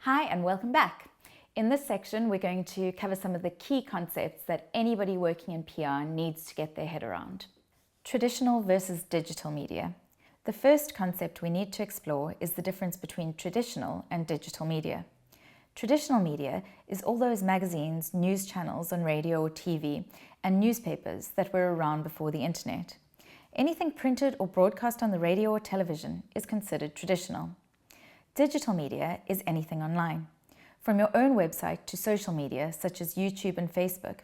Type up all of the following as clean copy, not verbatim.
Hi and welcome back. In this section, we're going to cover some of the key concepts that anybody working in PR needs to get their head around. Traditional versus digital media. The first concept we need to explore is the difference between traditional and digital media. Traditional media is all those magazines, news channels on radio or TV, and newspapers that were around before the internet. Anything printed or broadcast on the radio or television is considered traditional. Digital media is anything online. From your own website to social media such as YouTube and Facebook,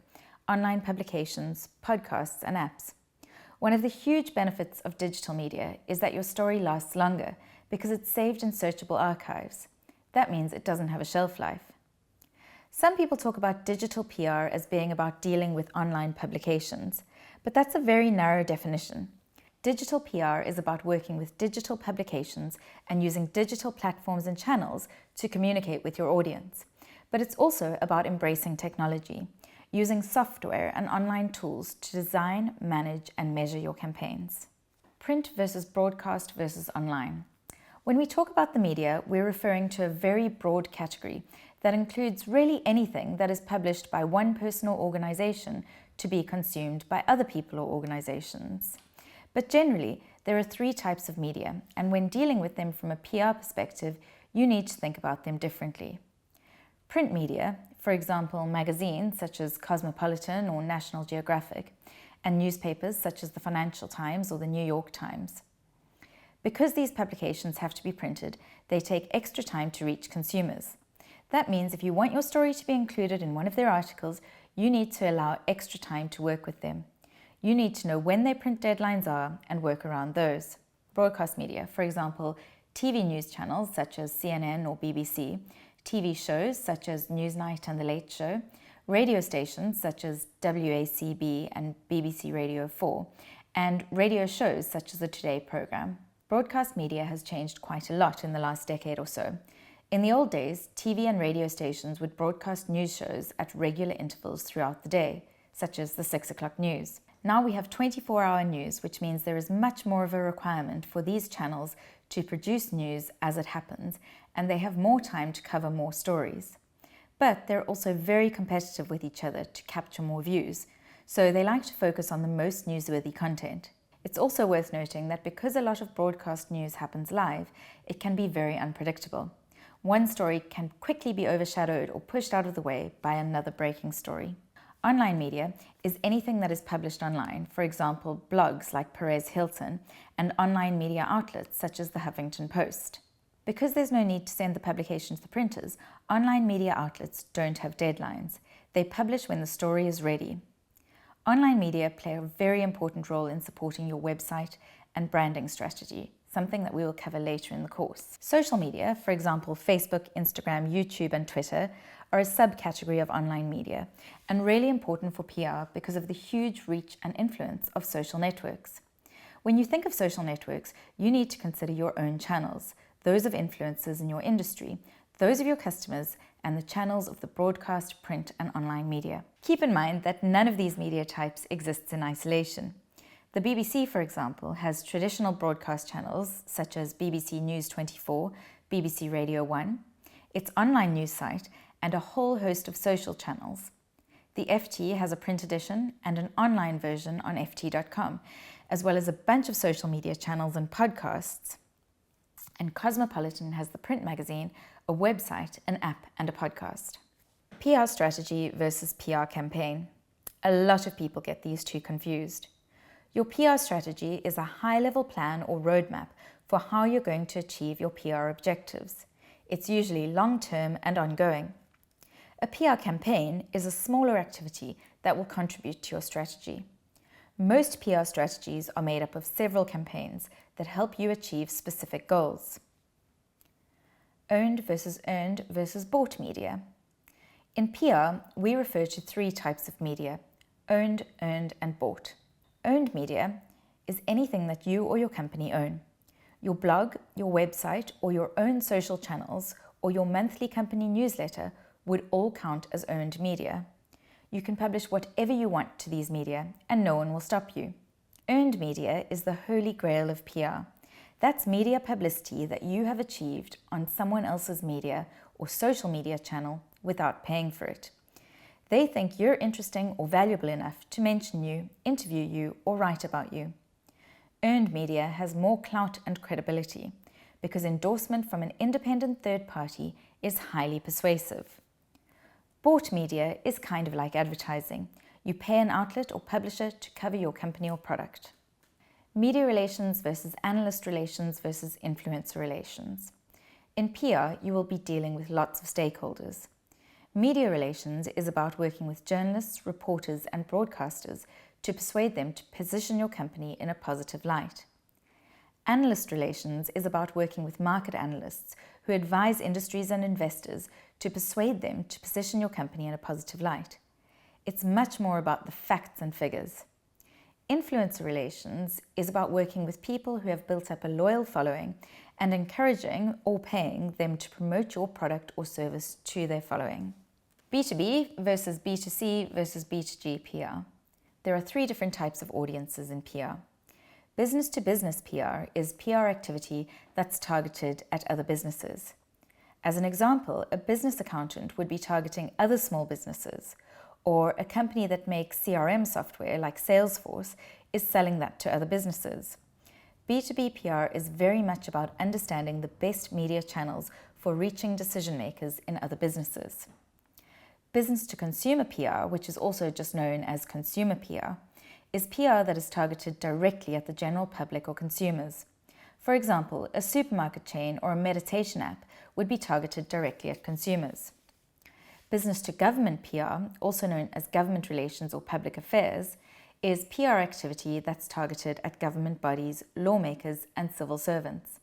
online publications, podcasts and apps. One of the huge benefits of digital media is that your story lasts longer because it's saved in searchable archives. That means it doesn't have a shelf life. Some people talk about digital PR as being about dealing with online publications, but that's a very narrow definition. Digital PR is about working with digital publications and using digital platforms and channels to communicate with your audience. But it's also about embracing technology, using software and online tools to design, manage, and measure your campaigns. Print versus broadcast versus online. When we talk about the media, we're referring to a very broad category that includes really anything that is published by one person or organization to be consumed by other people or organizations. But generally, there are three types of media, and when dealing with them from a PR perspective, you need to think about them differently. Print media, for example, magazines such as Cosmopolitan or National Geographic, and newspapers such as the Financial Times or the New York Times. Because these publications have to be printed, they take extra time to reach consumers. That means if you want your story to be included in one of their articles, you need to allow extra time to work with them. You need to know when their print deadlines are and work around those. Broadcast media, for example, TV news channels such as CNN or BBC, TV shows such as Newsnight and The Late Show, radio stations such as WACB and BBC Radio 4, and radio shows such as the Today programme. Broadcast media has changed quite a lot in the last decade or so. In the old days, TV and radio stations would broadcast news shows at regular intervals throughout the day, such as the 6 o'clock news. Now we have 24-hour news, which means there is much more of a requirement for these channels to produce news as it happens, and they have more time to cover more stories. But they're also very competitive with each other to capture more views, so they like to focus on the most newsworthy content. It's also worth noting that because a lot of broadcast news happens live, it can be very unpredictable. One story can quickly be overshadowed or pushed out of the way by another breaking story. Online media is anything that is published online, for example, blogs like Perez Hilton, and online media outlets such as the Huffington Post. Because there's no need to send the publication to the printers, online media outlets don't have deadlines. They publish when the story is ready. Online media play a very important role in supporting your website and branding strategy, something that we will cover later in the course. Social media, for example, Facebook, Instagram, YouTube, and Twitter, are a subcategory of online media and really important for PR because of the huge reach and influence of social networks. When you think of social networks, you need to consider your own channels, those of influencers in your industry, those of your customers, and the channels of the broadcast, print, and online media. Keep in mind that none of these media types exists in isolation. The BBC, for example, has traditional broadcast channels such as BBC News 24, BBC Radio 1, its online news site, and a whole host of social channels. The FT has a print edition and an online version on ft.com, as well as a bunch of social media channels and podcasts. And Cosmopolitan has the print magazine, a website, an app, and a podcast. PR strategy versus PR campaign. A lot of people get these two confused. Your PR strategy is a high-level plan or roadmap for how you're going to achieve your PR objectives. It's usually long-term and ongoing. A PR campaign is a smaller activity that will contribute to your strategy. Most PR strategies are made up of several campaigns that help you achieve specific goals. Owned versus earned versus bought media. In PR, we refer to three types of media: owned, earned, and bought. Owned media is anything that you or your company own. Your blog, your website, or your own social channels, or your monthly company newsletter would all count as owned media. You can publish whatever you want to these media, and no one will stop you. Earned media is the holy grail of PR. That's media publicity that you have achieved on someone else's media or social media channel without paying for it. They think you're interesting or valuable enough to mention you, interview you, or write about you. Earned media has more clout and credibility because endorsement from an independent third party is highly persuasive. Bought media is kind of like advertising. You pay an outlet or publisher to cover your company or product. Media relations versus analyst relations versus influencer relations. In PR, you will be dealing with lots of stakeholders. Media relations is about working with journalists, reporters, and broadcasters to persuade them to position your company in a positive light. Analyst relations is about working with market analysts who advise industries and investors to persuade them to position your company in a positive light. It's much more about the facts and figures. Influencer relations is about working with people who have built up a loyal following and encouraging or paying them to promote your product or service to their following. B2B versus B2C versus B2G PR. There are 3 different types of audiences in PR. Business-to-business PR is PR activity that's targeted at other businesses. As an example, a business accountant would be targeting other small businesses, or a company that makes CRM software like Salesforce is selling that to other businesses. B2B PR is very much about understanding the best media channels for reaching decision makers in other businesses. Business-to-consumer PR, which is also just known as consumer PR, is PR that is targeted directly at the general public or consumers. For example, a supermarket chain or a meditation app would be targeted directly at consumers. Business-to-government PR, also known as government relations or public affairs, is PR activity that's targeted at government bodies, lawmakers, and civil servants.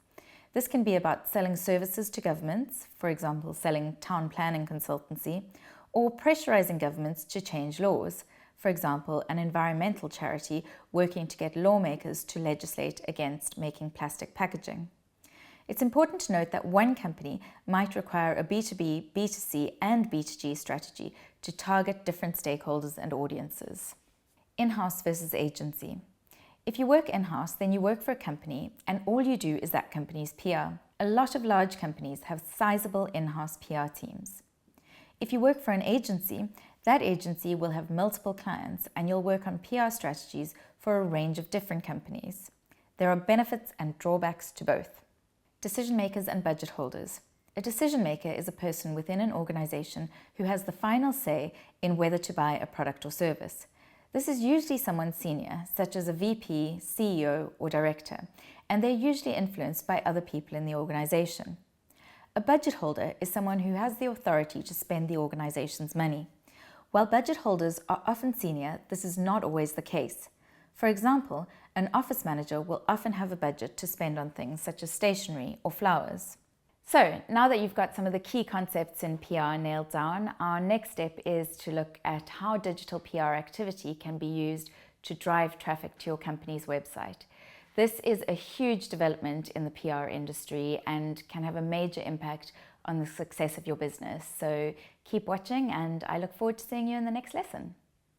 This can be about selling services to governments, for example, selling town planning consultancy, or pressurizing governments to change laws, for example, an environmental charity working to get lawmakers to legislate against making plastic packaging. It's important to note that one company might require a B2B, B2C, and B2G strategy to target different stakeholders and audiences. In-house versus agency. If you work in-house, then you work for a company and all you do is that company's PR. A lot of large companies have sizable in-house PR teams. If you work for an agency, that agency will have multiple clients and you'll work on PR strategies for a range of different companies. There are benefits and drawbacks to both. Decision makers and budget holders. A decision maker is a person within an organization who has the final say in whether to buy a product or service. This is usually someone senior, such as a VP, CEO, or director, and they're usually influenced by other people in the organization. A budget holder is someone who has the authority to spend the organization's money. While budget holders are often senior, this is not always the case. For example, an office manager will often have a budget to spend on things such as stationery or flowers. So, now that you've got some of the key concepts in PR nailed down, our next step is to look at how digital PR activity can be used to drive traffic to your company's website. This is a huge development in the PR industry and can have a major impact on the success of your business. So keep watching and I look forward to seeing you in the next lesson.